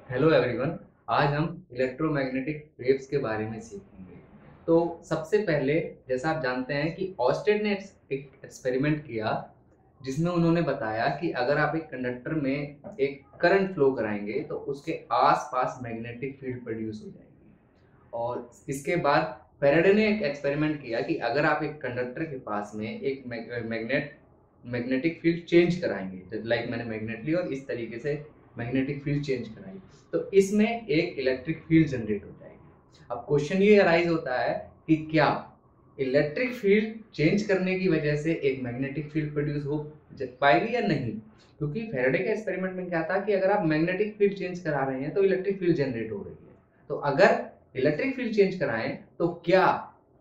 Hello everyone. आज हम electromagnetic waves के बारे में सीखेंगे। तो सबसे पहले, जैसा आप जानते हैं कि ऑस्टेड ने एक एक्सपेरिमेंट किया जिसमें उन्होंने बताया कि अगर आप एक कंडक्टर में एक करंट फ्लो कराएंगे तो उसके आसपास मैग्नेटिक फील्ड प्रोड्यूस हो जाएगी। और इसके बाद फैराडे ने एक एक्सपेरिमेंट किया कि अगर आप एक कंडक्टर के पास में एक मैग्नेटिक फील्ड चेंज कराएंगे, लाइक मैंने मैग्नेट ली और इस तरीके से मैग्नेटिक फील्ड चेंज कराई, तो इसमें एक इलेक्ट्रिक फील्ड जनरेट हो जाएगी। अब क्वेश्चन ये अराइज होता है कि क्या इलेक्ट्रिक फील्ड चेंज करने की वजह से एक मैग्नेटिक फील्ड प्रोड्यूस हो पाएगी या नहीं। क्योंकि फैराडे के एक्सपेरिमेंट में क्या था कि अगर आप मैग्नेटिक फील्ड चेंज करा रहे हैं तो इलेक्ट्रिक फील्ड जनरेट हो रही है। तो अगर इलेक्ट्रिक फील्ड चेंज कराएं तो क्या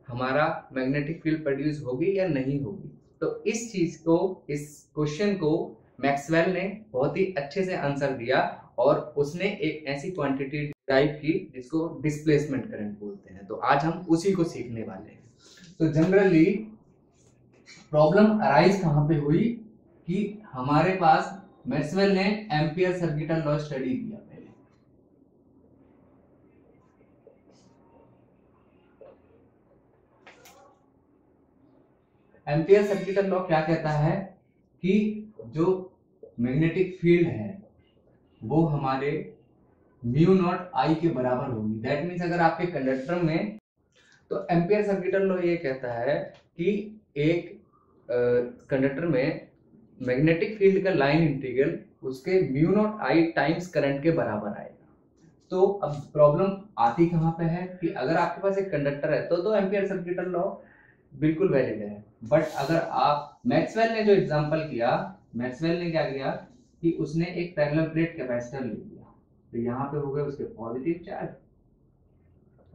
हमारा मैग्नेटिक फील्ड प्रोड्यूस होगी या नहीं होगी। तो इस चीज को, इस क्वेश्चन को मैक्सवेल ने बहुत ही अच्छे से आंसर दिया और उसने एक ऐसी क्वांटिटी डिराइव की जिसको डिस्प्लेसमेंट करंट बोलते हैं। तो आज हम उसी को सीखने वाले हैं। तो जनरली प्रॉब्लम अराइज कहां पे हुई कि हमारे पास मैक्सवेल ने एम्पियर सर्किटल लॉ स्टडी किया। एम्पियर सर्किटल लॉ क्या कहता है कि जो मैग्नेटिक फील्ड है वो हमारे म्यू नॉट आई के बराबर होगी। दैट मीन्स अगर आपके कंडक्टर में, तो एम्पियर सर्किटल लॉ ये कहता है कि एक कंडक्टर में मैग्नेटिक फील्ड का लाइन इंटीग्रल उसके mu not I times current के बराबर आएगा। तो अब प्रॉब्लम आती कहां पे है कि अगर आपके पास एक कंडक्टर है तो एम्पियर सर्किटल लॉ बिल्कुल वैलिड है। बट अगर आप, मैक्सवेल ने जो एग्जांपल किया, मैक्सवेल ने क्या किया कि उसने एक पैरेलल प्लेट कैपेसिटर ले लिया। तो यहाँ पे हो गए उसके पॉजिटिव चार्ज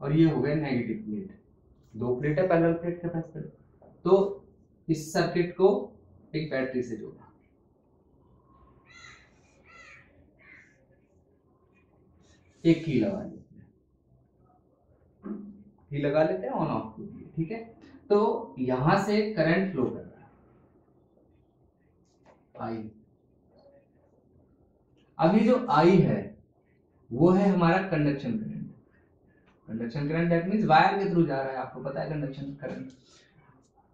और ये हो गए नेगेटिव प्लेट। दो प्लेट है पैरेलल प्लेट कैपेसिटर। तो इस सर्किट को एक बैटरी से जोड़ा, एक की लगा लेते हैं, की लगा लेते हैं ऑन ऑफ के लिए, ठीक है। तो यहां से करंट फ्लो कर रहा है आई। अभी जो आई है वो है हमारा conduction current. Conduction current that means wire के थ्रू जा रहा है, आपको पता है कंडक्शन करंट।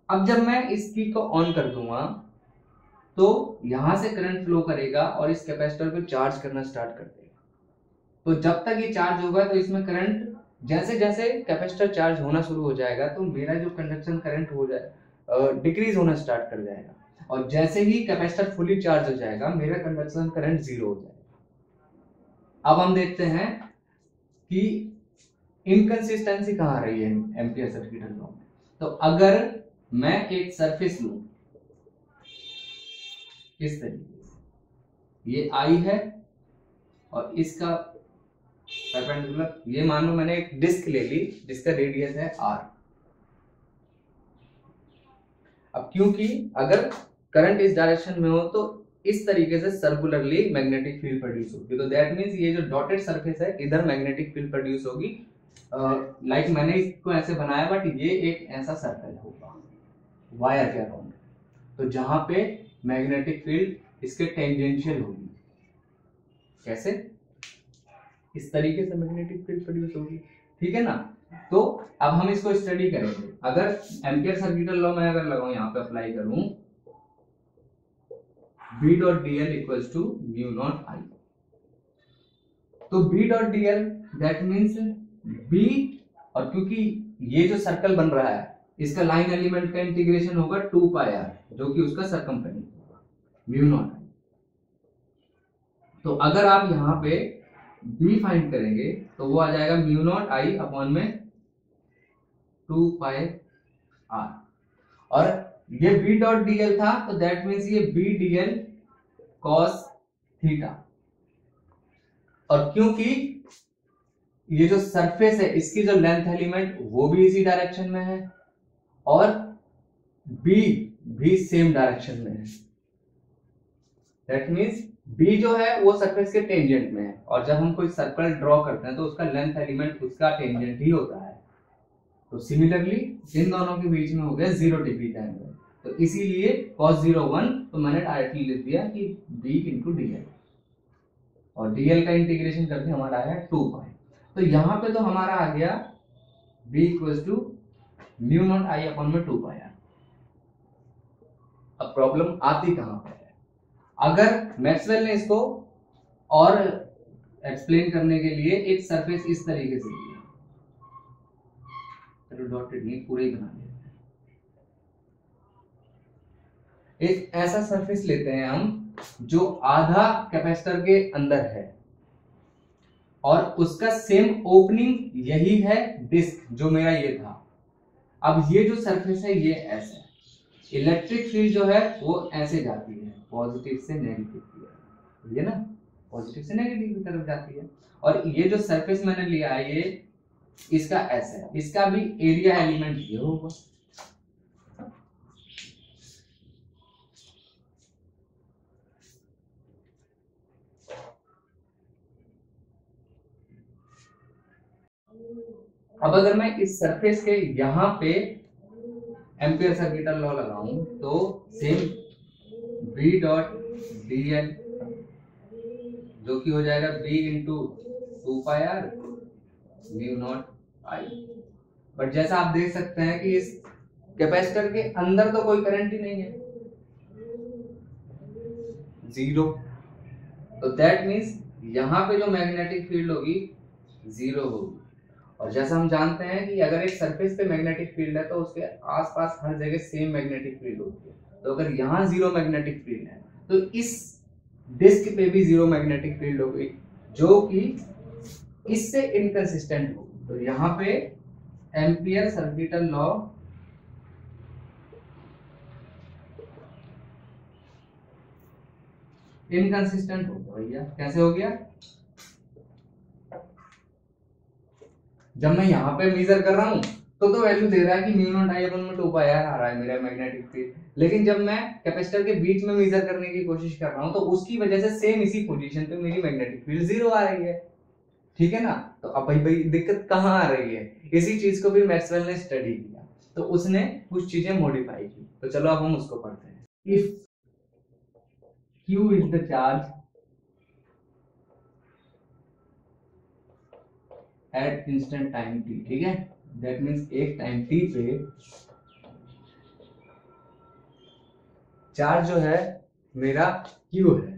अब जब मैं इस की को ऑन कर दूंगा तो यहां से करंट फ्लो करेगा और इस कैपेसिटर को चार्ज करना स्टार्ट कर देगा। तो जब तक ये चार्ज होगा तो इसमें करंट, जैसे जैसे कैपेसिटर चार्ज होना शुरू हो जाएगा तो मेरा जो कंडक्शन करंट हो जाए डिक्रीज होना स्टार्ट कर जाएगा। और जैसे ही कैपेसिटर फुली चार्ज हो जाएगा मेरा कंडक्शन करंट जीरो हो जाएगा। अब हम देखते हैं कि इनकंसिस्टेंसी कहां आ रही है एम्पियर सर्किटल लॉ में। तो अगर मैं एक सरफेस लूं इस तरीके से, ये आई है और इसका परपेंडिकुलर, ये मान लो मैंने एक डिस्क ले ली जिसका रेडियस है आर। अब क्योंकि अगर करंट इस डायरेक्शन में हो तो इस तरीके से सर्कुलरली मैग्नेटिक फील्ड प्रोड्यूस होगी। तो दैट मींस ये जो डॉटेड सरफेस है इधर मैग्नेटिक फील्ड प्रोड्यूस होगी। लाइक मैंने इसको ऐसे बनाया बट ये एक ऐसा सर्कल होगा वायर के अराउंड, तो जहां पे मैग्नेटिक फील्ड इसके टेंजेंशियल होगी। कैसे? इस तरीके से मैग्नेटिक फील्ड प्रोड्यूस होगी, ठीक है ना। तो अब हम इसको स्टडी करेंगे। अगर एम्पियर सर्किटल लॉ मैं अगर लगाऊं, यहां पे अप्लाई करूं, B dot dl equals to mu not I. तो B dot dl that means B, और क्योंकि ये जो सर्कल बन रहा है इसका लाइन एलिमेंट का इंटीग्रेशन होगा 2 पाई r, जो कि उसका सरकमफेरेंस होगा म्यू नॉट आई। तो अगर आप यहां पे B फाइंड करेंगे तो वो आ जाएगा म्यू नॉट आई अपॉन में 2 पाई r। और ये B डॉट dl था तो दैट मींस ये B dl cos थीटा। और क्योंकि ये जो सरफेस है इसकी जो लेंथ एलिमेंट वो भी इसी डायरेक्शन में है और B भी सेम डायरेक्शन में है, दैट मींस B जो है वो सरफेस के टेंजेंट में है। और जब हम कोई सर्कल ड्रॉ करते हैं तो उसका लेंथ एलिमेंट उसका टेंजेंट ही होता है। तो सिमिलरली इन दोनों के बीच में हो गया 0 डिग्री का एंगल। तो इसीलिए cos 0 1, तो मैंने डायरेक्टली लिख दिया कि B इंटू डी एल। और dl का इंटीग्रेशन करके हमारा आया 2 पाई। तो यहाँ पे तो हमारा आ गया b equal to mu not I upon में 2 पाई। अब प्रॉब्लम आती कहाँ पे है, अगर मैक्सवेल ने इसको और एक्सप्लेन करने के लिए एक सरफेस इस तरीके से लिया, चलो डॉटेड नहीं पूरे ही बना लिया, एक ऐसा सरफेस लेते हैं हम जो आधा कैपेसिटर के अंदर है और उसका सेम ओपनिंग यही है डिस्क जो मेरा ये था। अब ये जो सरफेस है ये ऐसा है, इलेक्ट्रिक फील्ड जो है वो ऐसे जाती है पॉजिटिव से नेगेटिव की तरफ, ये ना पॉजिटिव से नेगेटिव की तरफ जाती है। और ये जो सरफेस मैंने लिया है ये इसका ऐसा है, इसका भी एरिया एलिमेंट ये होगा। अब अगर मैं इस सरफेस के यहाँ पे एम्पियर सर्किटल लॉ लगाऊं तो सेम B डॉट dl जो कि हो जाएगा B into 2 pi r mu not I. But जैसा आप देख सकते हैं कि इस कैपेसिटर के अंदर तो कोई करंट ही नहीं है, जीरो। तो दैट मीन्स यहाँ पे जो मैग्नेटिक फील्ड होगी जीरो होगी। और जैसा हम जानते हैं कि अगर एक सरफेस पे मैग्नेटिक फील्ड है तो उसके आसपास हर जगह सेम मैग्नेटिक फील्ड होती है। तो अगर यहाँ जीरो मैग्नेटिक फील्ड है तो इस डिस्क पे भी जीरो मैग्नेटिक फील्ड होगी जो कि इससे इनकंसिस्टेंट होगी। तो यहाँ पे एम्पियर सर्किटल लॉ इनकंसिस्टेंट होगा। भैया कैसे हो गया, जब मैं यहाँ पे मेजर कर रहा हूँ तो वैल्यू दे रहा है कि म्यू नॉट आई अपन में 2 पाई आर आ रहा है मेरा मैग्नेटिक फील्ड, लेकिन जब मैं कैपेसिटर के बीच में मेजर करने की कोशिश कर रहा हूँ तो उसकी वजह से सेम इसी पोजीशन पे मेरी मैग्नेटिक फील्ड जीरो आ रही है। ठीक है ना। तो अब भाई दिक्कत कहाँ आ रही है, इसी चीज को भी मैक्सवेल ने स्टडी किया तो उसने कुछ चीजें मॉडिफाई की। तो चलो अब हम उसको पढ़ते हैं। If Q is the charge at instant time t, ठीक है, दैट मीन्स एक टाइम t पे चार्ज जो है मेरा Q है,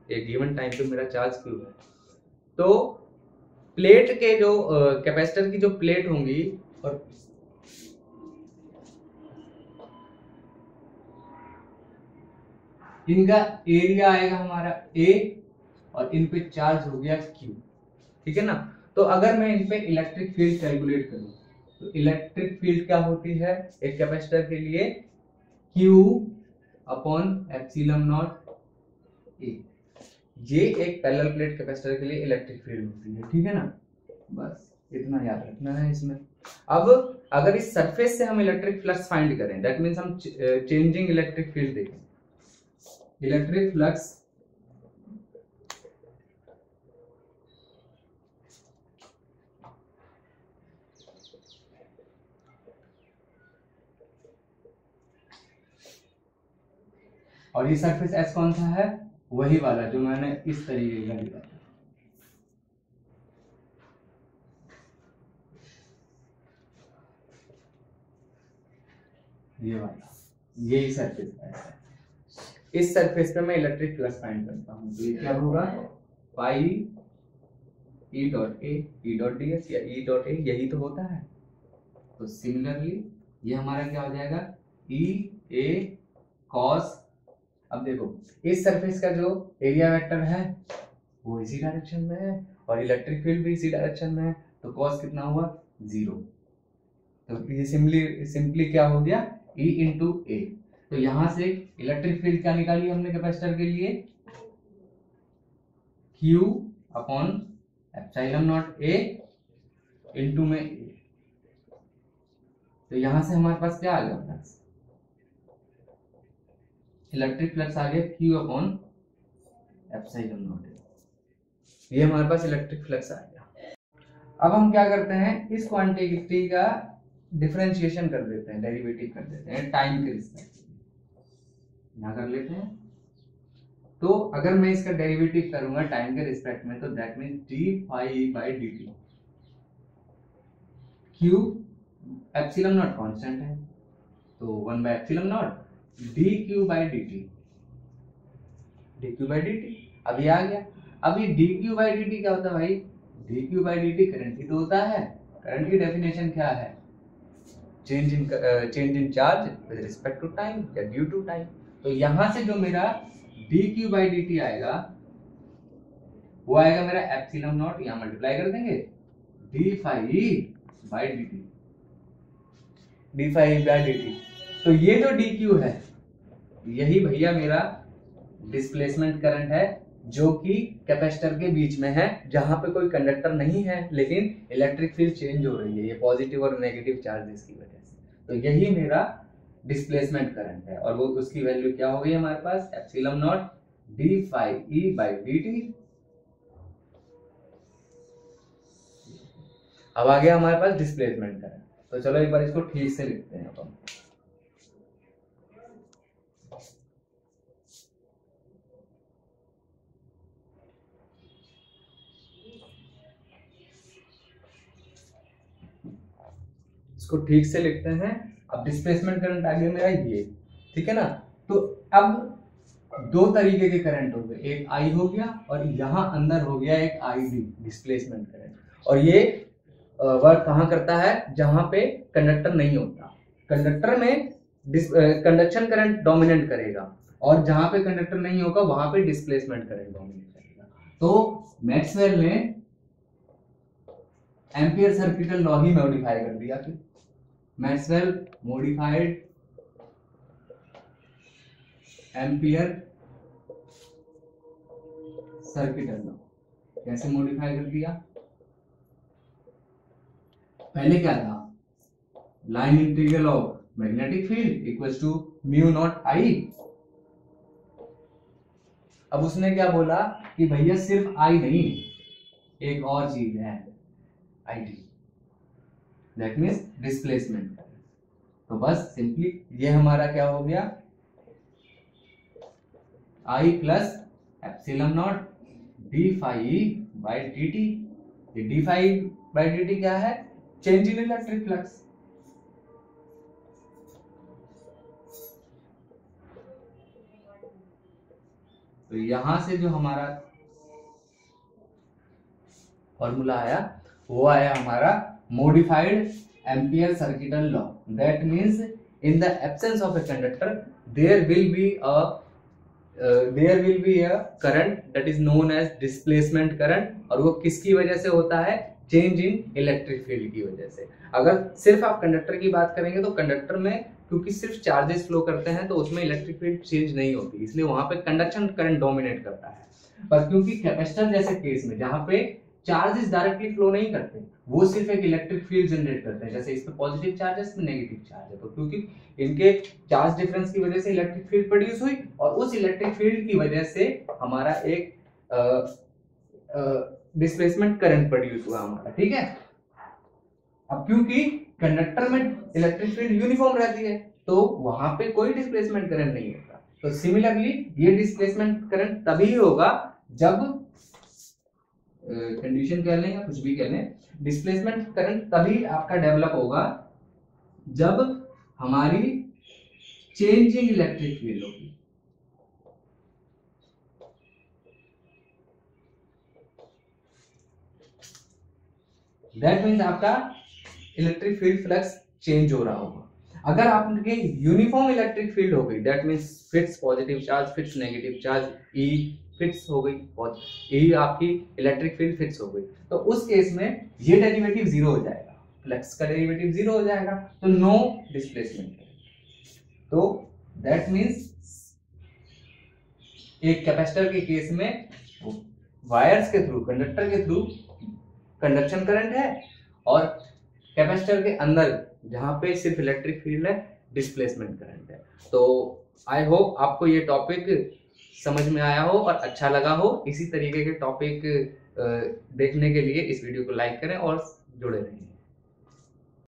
एक गिवन टाइम पे मेरा चार्ज Q है। तो प्लेट के जो कैपेसिटर की जो प्लेट होंगी और इनका एरिया आएगा हमारा A और इन पे चार्ज हो गया Q, ठीक है ना। तो अगर मैं इन पे इलेक्ट्रिक फील्ड कैलकुलेट करूं तो इलेक्ट्रिक फील्ड क्या होती है एक कैपेसिटर के लिए, Q upon epsilon not A। ये एक पैरेलल प्लेट कैपेसिटर के लिए इलेक्ट्रिक फील्ड होती है, ठीक है ना। बस इतना याद रखना है इसमें। अब अगर इस सरफेस से हम इलेक्ट्रिक फ्लक्स फाइंड करें दैट मीन्स हम चेंजिंग इलेक्ट्रिक फील्ड देखें, इलेक्ट्रिक फ्लक्स और ये सरफेस एस कौन सा है, वही वाला जो मैंने इस तरीके का लिया था। ये वाला यही सरफेस है, इस सरफेस पे मैं इलेक्ट्रिक फ्लक्स फाइंड करता हूँ। तो ये क्या होगा, pi E dot A E dot D S या ई डॉट ए, यही तो होता है। तो सिमिलरली ये हमारा क्या हो जाएगा, ई ए कॉस। अब देखो इस सरफेस का जो एरिया वेक्टर है वो इसी डायरेक्शन में है और इलेक्ट्रिक फील्ड भी इसी डायरेक्शन में है, तो कॉस कितना हुआ, जीरो। तो ये सिंपली क्या हो गया, ई इंटू ए। तो यहां से इलेक्ट्रिक फील्ड क्या निकाली हमने कैपेसिटर के लिए, Q upon epsilon not A into में A। तो यहां से हमारे पास क्या आ गया फ्लक्स, इलेक्ट्रिक फ्लक्स आ गया Q upon epsilon not A। ये हमारे पास इलेक्ट्रिक फ्लक्स आ गया। अब हम क्या करते हैं, इस क्वांटिटी का डिफरेंशिएशन कर देते हैं, डेरिवेटिव कर देते हैं टाइम के रिस्पेक्ट में। यहाँ कर लेते हैं तो अगर मैं इसका डेरिवेटिव करूंगा टाइम के रिस्पेक्ट में, तो that mean D phi by D T. Q epsilon naught constant है, तो 1 by epsilon naught D Q by D T, D Q by D T. अब ये आ गया। अब ये D Q by D T क्या होता है भाई? D Q by D T current ही तो होता है। करंट की डेफिनेशन क्या है? Change in charge with respect to time या ड्यू टू टाइम। तो यहां से जो मेरा d Q by D t आएगा वो आएगा मेरा एप्सिलॉन नॉट, यहां मल्टीप्लाई कर देंगे d phi by D T, d phi by D t. तो ये जो डी क्यू है यही भैया मेरा डिस्प्लेसमेंट करंट है, जो कि कैपेसिटर के बीच में है, जहां पे कोई कंडक्टर नहीं है लेकिन इलेक्ट्रिक फील्ड चेंज हो रही है ये पॉजिटिव और नेगेटिव चार्जेस की वजह से। तो यही मेरा डिस्प्लेसमेंट करंट है, और वो उसकी वैल्यू क्या हो गई हमारे पास? Epsilon naught D phi E by D T. अब आ गया हमारे पास डिस्प्लेसमेंट करंट। तो चलो एक बार इसको ठीक से लिखते हैं अपन। इसको ठीक से लिखते हैं। अब डिस्प्लेसमेंट करंट आ गया मेरा ये, ठीक है ना। तो अब दो तरीके के करंट हो गए, एक आई हो गया और यहां अंदर हो गया एक आई डी, डिस्प्लेसमेंट करंट। और ये वर्क कहां करता है? जहां पे कंडक्टर नहीं होता। कंडक्टर में कंडक्शन करंट डोमिनेट करेगा, और जहां पे कंडक्टर नहीं होगा वहां पे डिस्प्लेसमेंट करंट डोमिनेट करेगा। तो मैक्सवेल ने एम्पियर सर्किटल लॉ ही मॉडिफाई कर दिया। कि Maxwell modified Ampere circuital law. कैसे मॉडिफाई कर दिया? पहले क्या था? Line integral of magnetic field equals to mu not I. अब उसने क्या बोला कि भैया सिर्फ आई नहीं, एक और चीज है I D, that means displacement. तो बस सिंपली ये हमारा क्या हो गया? I plus epsilon naught D phi by D T. ये D phi by D T क्या है? Change in electric flux. तो यहां से जो हमारा फॉर्मूला आया वो आया हमारा modified Ampere circuital law. That means in the absence of a conductor there will be a current that is known as displacement current. और वो किसकी वजह से होता है? चेंज इन इलेक्ट्रिक फील्ड की वजह से। अगर सिर्फ आप कंडक्टर की बात करेंगे तो कंडक्टर में क्योंकि सिर्फ चार्जेस फ्लो करते हैं तो उसमें इलेक्ट्रिक फील्ड चेंज नहीं होती, इसलिए वहां पे कंडक्शन करंट डोमिनेट करता है। पर क्योंकि कैपेसिटर जैसे केस में जहां पे चार्जेस डायरेक्टली फ्लो नहीं करते, वो सिर्फ एक इलेक्ट्रिक फील्ड जनरेट करते हैं, जैसे इस पे पॉजिटिव चार्ज है, इस पे नेगेटिव चार्ज है। तो क्योंकि इनके चार्ज डिफरेंस की वजह से इलेक्ट्रिक फील्ड प्रोड्यूस हुई, और उस इलेक्ट्रिक फील्ड की वजह से हमारा एक डिस्प्लेसमेंट करंट प्रोड्यूस हुआ हमारा, ठीक है। अब क्योंकि कंडक्टर में इलेक्ट्रिक फील्ड यूनिफॉर्म रहती है तो वहां पे कोई डिस्प्लेसमेंट करंट नहीं होता। तो सिमिलरली ये डिस्प्लेसमेंट करंट तभी होगा जब कंडीशन कह लें या कुछ भी कह लें, डिस्प्लेसमेंट करंट तभी आपका डेवलप होगा जब हमारी चेंजिंग इलेक्ट्रिक फील्ड होगी। दैट मीन्स आपका इलेक्ट्रिक फील्ड फ्लक्स चेंज हो रहा होगा। अगर आपके यूनिफॉर्म इलेक्ट्रिक फील्ड हो गई, that means fix positive charge, fix negative charge, E fix हो गई, यही आपकी इलेक्ट्रिक फील्ड फिक्स हो गई, तो उस केस में ये डेरिवेटिव जीरो हो जाएगा, फ्लक्स का डेरिवेटिव जीरो हो जाएगा, तो नो डिस्प्लेसमेंट। तो दैट मीन्स एक कैपेसिटर के केस में वायर्स के थ्रू, कंडक्टर के थ्रू कंडक्शन करंट है, और कैपेसिटर के अंदर जहां पे सिर्फ इलेक्ट्रिक फील्ड है डिस्प्लेसमेंट करंट है। तो आई होप आपको ये टॉपिक समझ में आया हो और अच्छा लगा हो। इसी तरीके के टॉपिक देखने के लिए इस वीडियो को लाइक करें और जुड़े रहें।